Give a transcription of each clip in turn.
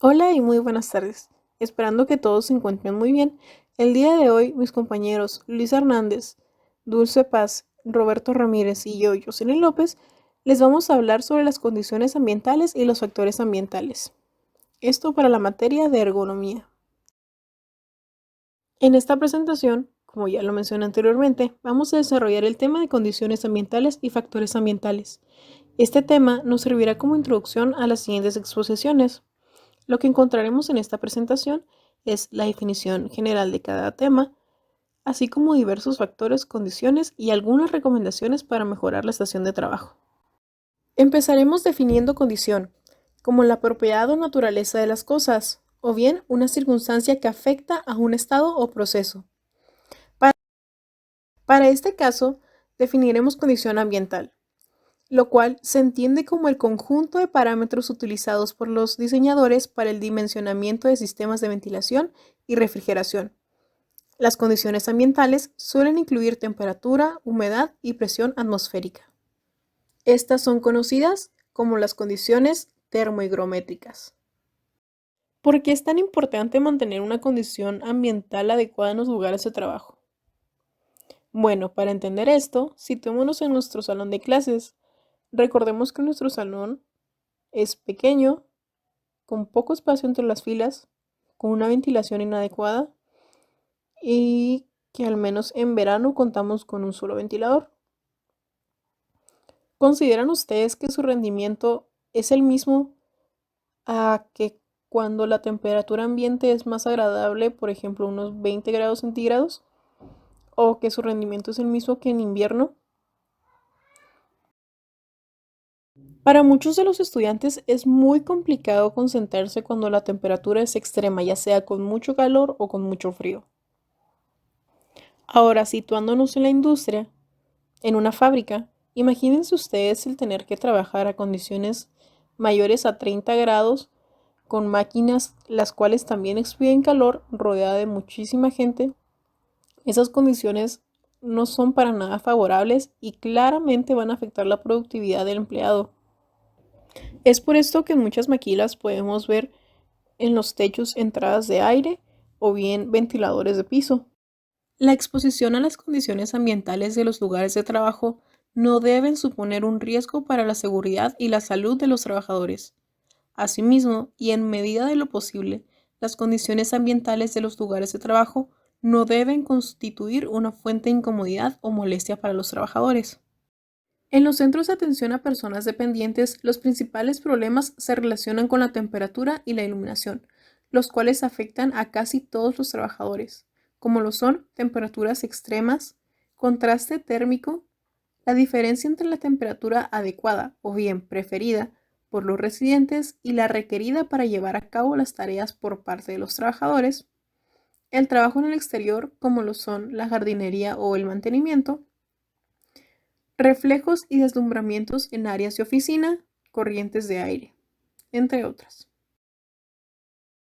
Hola y muy buenas tardes. Esperando que todos se encuentren muy bien. El día de hoy, mis compañeros Luis Hernández, Dulce Paz, Roberto Ramírez y yo, Jocelyn López, les vamos a hablar sobre las condiciones ambientales y los factores ambientales. Esto para la materia de ergonomía. En esta presentación, como ya lo mencioné anteriormente, vamos a desarrollar el tema de condiciones ambientales y factores ambientales. Este tema nos servirá como introducción a las siguientes exposiciones. Lo que encontraremos en esta presentación es la definición general de cada tema, así como diversos factores, condiciones y algunas recomendaciones para mejorar la estación de trabajo. Empezaremos definiendo condición, como la propiedad o naturaleza de las cosas, o bien una circunstancia que afecta a un estado o proceso. Para este caso, definiremos condición ambiental, lo cual se entiende como el conjunto de parámetros utilizados por los diseñadores para el dimensionamiento de sistemas de ventilación y refrigeración. Las condiciones ambientales suelen incluir temperatura, humedad y presión atmosférica. Estas son conocidas como las condiciones termohigrométricas. ¿Por qué es tan importante mantener una condición ambiental adecuada en los lugares de trabajo? Bueno, para entender esto, situémonos en nuestro salón de clases. Recordemos que nuestro salón es pequeño, con poco espacio entre las filas, con una ventilación inadecuada y que al menos en verano contamos con un solo ventilador. ¿Consideran ustedes que su rendimiento es el mismo a que cuando la temperatura ambiente es más agradable, por ejemplo, unos 20 grados centígrados? ¿O que su rendimiento es el mismo que en invierno? Para muchos de los estudiantes es muy complicado concentrarse cuando la temperatura es extrema, ya sea con mucho calor o con mucho frío. Ahora, situándonos en la industria, en una fábrica, imagínense ustedes el tener que trabajar a condiciones mayores a 30 grados con máquinas las cuales también expiden calor, rodeada de muchísima gente. Esas condiciones no son para nada favorables y claramente van a afectar la productividad del empleado. Es por esto que en muchas maquilas podemos ver en los techos entradas de aire o bien ventiladores de piso. La exposición a las condiciones ambientales de los lugares de trabajo no deben suponer un riesgo para la seguridad y la salud de los trabajadores. Asimismo, y en medida de lo posible, las condiciones ambientales de los lugares de trabajo no deben constituir una fuente de incomodidad o molestia para los trabajadores. En los centros de atención a personas dependientes, los principales problemas se relacionan con la temperatura y la iluminación, los cuales afectan a casi todos los trabajadores, como lo son temperaturas extremas, contraste térmico, la diferencia entre la temperatura adecuada o bien preferida por los residentes y la requerida para llevar a cabo las tareas por parte de los trabajadores, el trabajo en el exterior, como lo son la jardinería o el mantenimiento, reflejos y deslumbramientos en áreas de oficina, corrientes de aire, entre otras.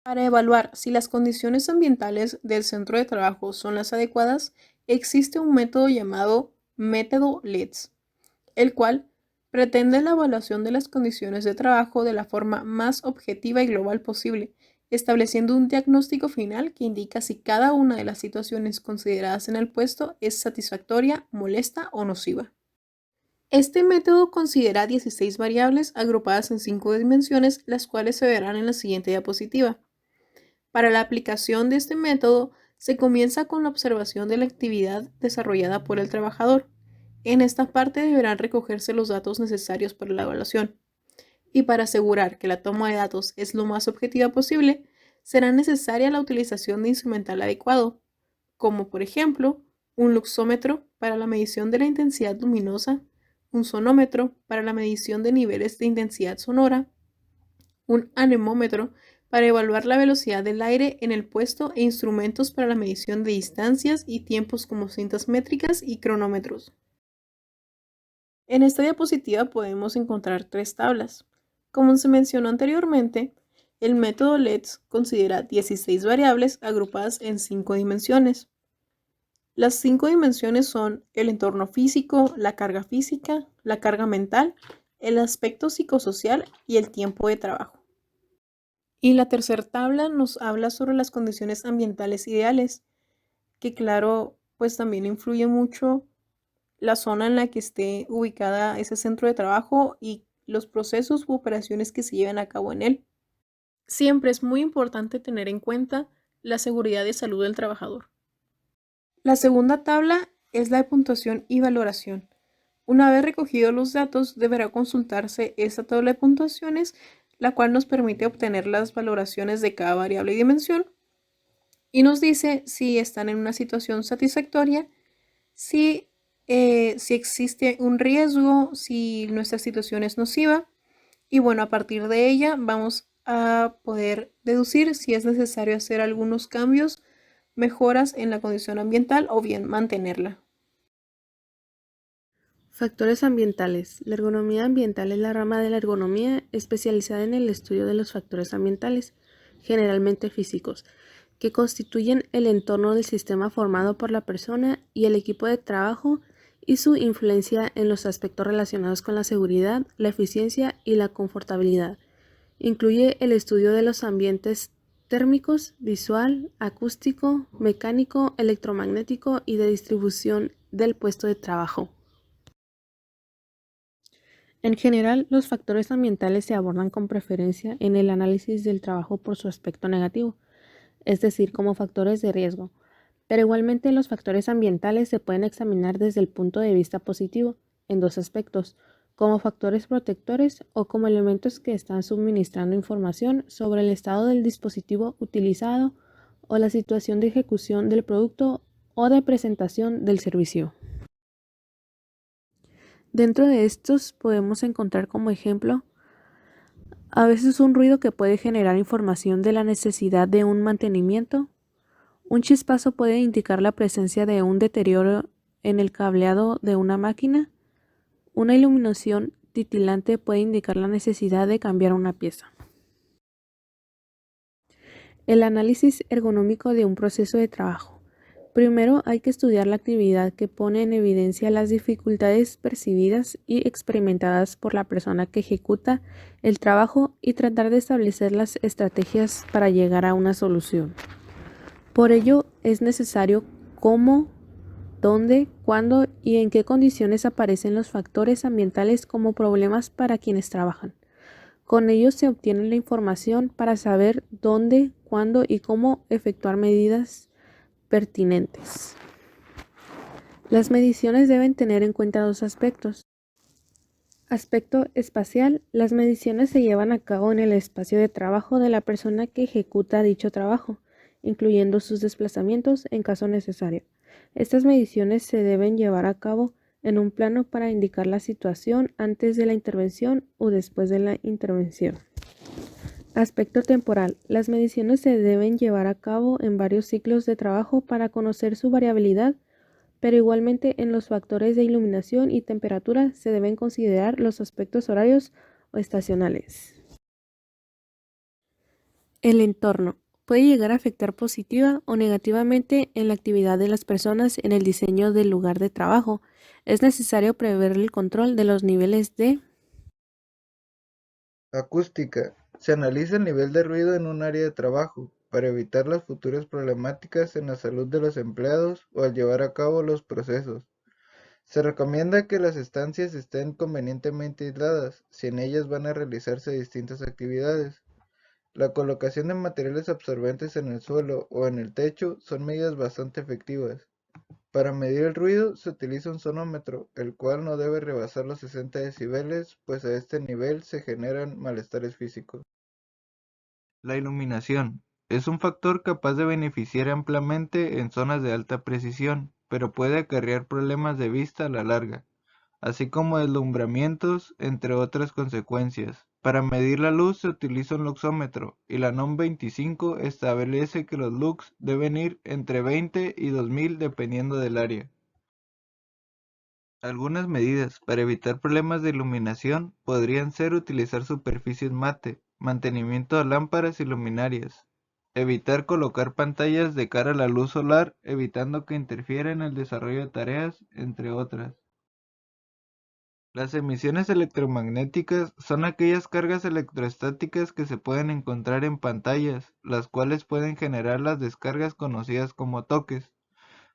Para evaluar si las condiciones ambientales del centro de trabajo son las adecuadas, existe un método llamado método LEEDS, el cual pretende la evaluación de las condiciones de trabajo de la forma más objetiva y global posible, estableciendo un diagnóstico final que indica si cada una de las situaciones consideradas en el puesto es satisfactoria, molesta o nociva. Este método considera 16 variables agrupadas en 5 dimensiones, las cuales se verán en la siguiente diapositiva. Para la aplicación de este método, se comienza con la observación de la actividad desarrollada por el trabajador. En esta parte deberán recogerse los datos necesarios para la evaluación. Y para asegurar que la toma de datos es lo más objetiva posible, será necesaria la utilización de instrumental adecuado, como por ejemplo un luxómetro para la medición de la intensidad luminosa, un sonómetro para la medición de niveles de intensidad sonora, un anemómetro para evaluar la velocidad del aire en el puesto e instrumentos para la medición de distancias y tiempos como cintas métricas y cronómetros. En esta diapositiva podemos encontrar tres tablas. Como se mencionó anteriormente, el método LEEDS considera 16 variables agrupadas en 5 dimensiones. Las 5 dimensiones son el entorno físico, la carga mental, el aspecto psicosocial y el tiempo de trabajo. Y la tercera tabla nos habla sobre las condiciones ambientales ideales, que claro, pues también influye mucho la zona en la que esté ubicada ese centro de trabajo y los procesos u operaciones que se lleven a cabo en él. Siempre es muy importante tener en cuenta la seguridad y salud del trabajador. La segunda tabla es la de puntuación y valoración. Una vez recogidos los datos, deberá consultarse esta tabla de puntuaciones, la cual nos permite obtener las valoraciones de cada variable y dimensión y nos dice si están en una situación satisfactoria, si existe un riesgo, si nuestra situación es nociva y bueno, a partir de ella vamos a poder deducir si es necesario hacer algunos cambios, mejoras en la condición ambiental o bien mantenerla. Factores ambientales. La ergonomía ambiental es la rama de la ergonomía especializada en el estudio de los factores ambientales, generalmente físicos, que constituyen el entorno del sistema formado por la persona y el equipo de trabajo y su influencia en los aspectos relacionados con la seguridad, la eficiencia y la confortabilidad. Incluye el estudio de los ambientes térmicos, visual, acústico, mecánico, electromagnético y de distribución del puesto de trabajo. En general, los factores ambientales se abordan con preferencia en el análisis del trabajo por su aspecto negativo, es decir, como factores de riesgo, pero igualmente los factores ambientales se pueden examinar desde el punto de vista positivo, en dos aspectos, como factores protectores o como elementos que están suministrando información sobre el estado del dispositivo utilizado o la situación de ejecución del producto o de presentación del servicio. Dentro de estos podemos encontrar como ejemplo a veces un ruido que puede generar información de la necesidad de un mantenimiento. Un chispazo puede indicar la presencia de un deterioro en el cableado de una máquina. Una iluminación titilante puede indicar la necesidad de cambiar una pieza. El análisis ergonómico de un proceso de trabajo. Primero hay que estudiar la actividad que pone en evidencia las dificultades percibidas y experimentadas por la persona que ejecuta el trabajo y tratar de establecer las estrategias para llegar a una solución. Por ello es necesario cómo, dónde, cuándo y en qué condiciones aparecen los factores ambientales como problemas para quienes trabajan. Con ellos se obtiene la información para saber dónde, cuándo y cómo efectuar medidas pertinentes. Las mediciones deben tener en cuenta dos aspectos. Aspecto espacial. Las mediciones se llevan a cabo en el espacio de trabajo de la persona que ejecuta dicho trabajo, incluyendo sus desplazamientos en caso necesario. Estas mediciones se deben llevar a cabo en un plano para indicar la situación antes de la intervención o después de la intervención. Aspecto temporal. Las mediciones se deben llevar a cabo en varios ciclos de trabajo para conocer su variabilidad, pero igualmente en los factores de iluminación y temperatura se deben considerar los aspectos horarios o estacionales. El entorno puede llegar a afectar positiva o negativamente en la actividad de las personas en el diseño del lugar de trabajo. Es necesario prever el control de los niveles de Acústica. Se analiza el nivel de ruido en un área de trabajo para evitar las futuras problemáticas en la salud de los empleados o al llevar a cabo los procesos. Se recomienda que las estancias estén convenientemente aisladas si en ellas van a realizarse distintas actividades. La colocación de materiales absorbentes en el suelo o en el techo son medidas bastante efectivas. Para medir el ruido se utiliza un sonómetro, el cual no debe rebasar los 60 decibeles, pues a este nivel se generan malestares físicos. La iluminación es un factor capaz de beneficiar ampliamente en zonas de alta precisión, pero puede acarrear problemas de vista a la larga, así como deslumbramientos, entre otras consecuencias. Para medir la luz se utiliza un luxómetro, y la NOM 25 establece que los lux deben ir entre 20 y 2000 dependiendo del área. Algunas medidas para evitar problemas de iluminación podrían ser utilizar superficies mate, mantenimiento de lámparas y luminarias, evitar colocar pantallas de cara a la luz solar, evitando que interfiera en el desarrollo de tareas, entre otras. Las emisiones electromagnéticas son aquellas cargas electrostáticas que se pueden encontrar en pantallas, las cuales pueden generar las descargas conocidas como toques.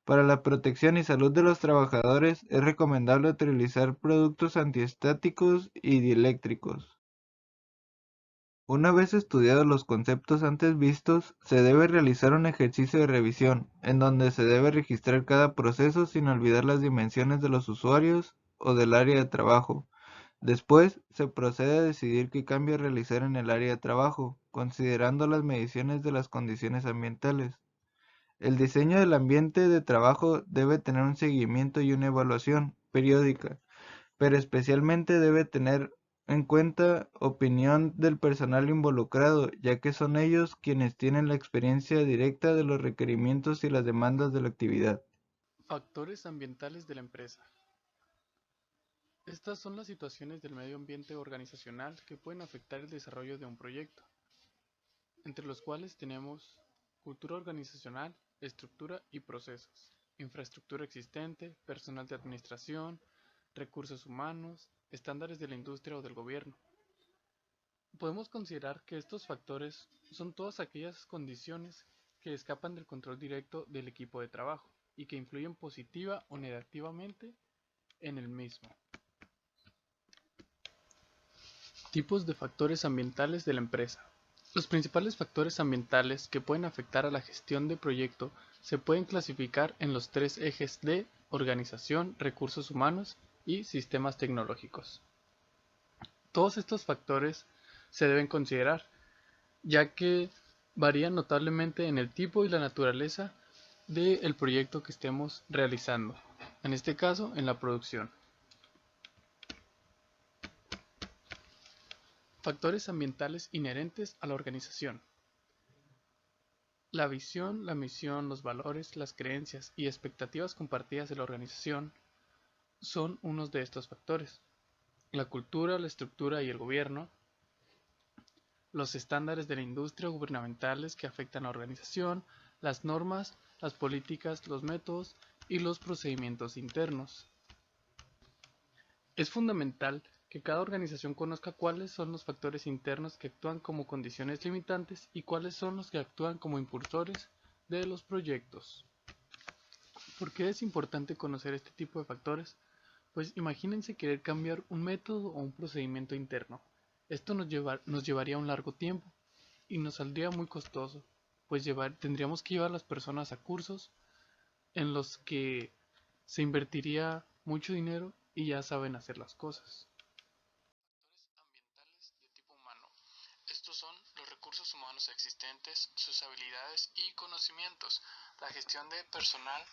Para la protección y salud de los trabajadores es recomendable utilizar productos antiestáticos y dieléctricos. Una vez estudiados los conceptos antes vistos, se debe realizar un ejercicio de revisión, en donde se debe registrar cada proceso sin olvidar las dimensiones de los usuarios o del área de trabajo. Después, se procede a decidir qué cambios realizar en el área de trabajo, considerando las mediciones de las condiciones ambientales. El diseño del ambiente de trabajo debe tener un seguimiento y una evaluación periódica, pero especialmente debe tener en cuenta opinión del personal involucrado, ya que son ellos quienes tienen la experiencia directa de los requerimientos y las demandas de la actividad. Factores ambientales de la empresa. Estas son las situaciones del medio ambiente organizacional que pueden afectar el desarrollo de un proyecto, entre los cuales tenemos cultura organizacional, estructura y procesos, infraestructura existente, personal de administración, recursos humanos, estándares de la industria o del gobierno. Podemos considerar que estos factores son todas aquellas condiciones que escapan del control directo del equipo de trabajo y que influyen positiva o negativamente en el mismo. Tipos de factores ambientales de la empresa. Los principales factores ambientales que pueden afectar a la gestión de proyecto se pueden clasificar en los tres ejes de organización, recursos humanos y sistemas tecnológicos. Todos estos factores se deben considerar, ya que varían notablemente en el tipo y la naturaleza del proyecto que estemos realizando, en este caso en la producción. Factores ambientales inherentes a la organización. La visión, la misión, los valores, las creencias y expectativas compartidas de la organización son unos de estos factores. La cultura, la estructura y el gobierno. Los estándares de la industria gubernamentales que afectan a la organización, las normas, las políticas, los métodos y los procedimientos internos. Es fundamental que cada organización conozca cuáles son los factores internos que actúan como condiciones limitantes y cuáles son los que actúan como impulsores de los proyectos. ¿Por qué es importante conocer este tipo de factores? Pues imagínense querer cambiar un método o un procedimiento interno. Esto nos llevaría un largo tiempo y nos saldría muy costoso, pues tendríamos que llevar a las personas a cursos en los que se invertiría mucho dinero y ya saben hacer las cosas. Factores ambientales de tipo humano. Estos son los recursos humanos existentes, sus habilidades y conocimientos, la gestión de personal,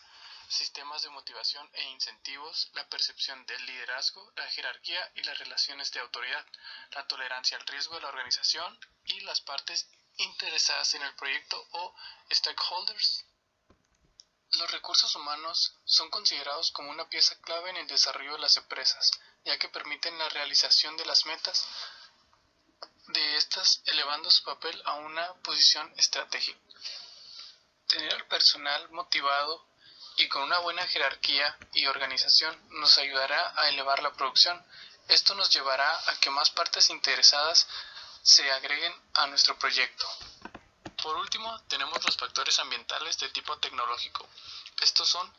sistemas de motivación e incentivos, la percepción del liderazgo, la jerarquía y las relaciones de autoridad, la tolerancia al riesgo de la organización y las partes interesadas en el proyecto o stakeholders. Los recursos humanos son considerados como una pieza clave en el desarrollo de las empresas, ya que permiten la realización de las metas de estas, elevando su papel a una posición estratégica. Tener al personal motivado y con una buena jerarquía y organización nos ayudará a elevar la producción. Esto nos llevará a que más partes interesadas se agreguen a nuestro proyecto. Por último, tenemos los factores ambientales de tipo tecnológico. Estos son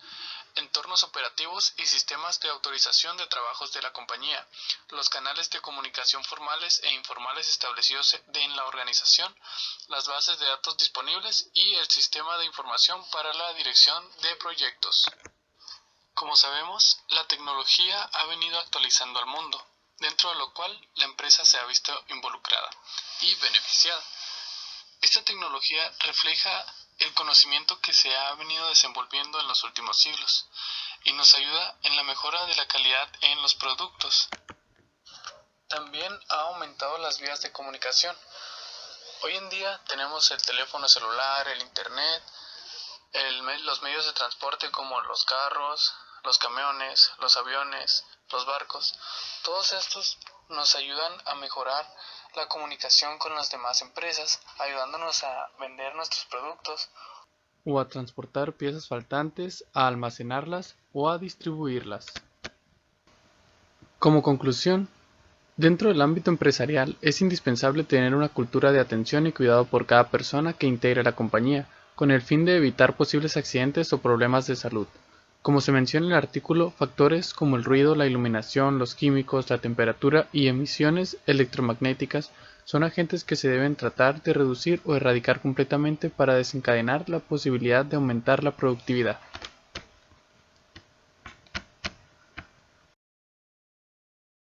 entornos operativos y sistemas de autorización de trabajos de la compañía, los canales de comunicación formales e informales establecidos en la organización, las bases de datos disponibles y el sistema de información para la dirección de proyectos. Como sabemos, la tecnología ha venido actualizando al mundo, dentro de lo cual la empresa se ha visto involucrada y beneficiada. Esta tecnología refleja el conocimiento que se ha venido desenvolviendo en los últimos siglos y nos ayuda en la mejora de la calidad en los productos. También ha aumentado las vías de comunicación. Hoy en día tenemos el teléfono celular, el internet, los medios de transporte como los carros, los camiones, los aviones, los barcos. Todos estos nos ayudan a mejorar la comunicación con las demás empresas, ayudándonos a vender nuestros productos o a transportar piezas faltantes, a almacenarlas o a distribuirlas. Como conclusión, dentro del ámbito empresarial es indispensable tener una cultura de atención y cuidado por cada persona que integre la compañía, con el fin de evitar posibles accidentes o problemas de salud. Como se menciona en el artículo, factores como el ruido, la iluminación, los químicos, la temperatura y emisiones electromagnéticas son agentes que se deben tratar de reducir o erradicar completamente para desencadenar la posibilidad de aumentar la productividad.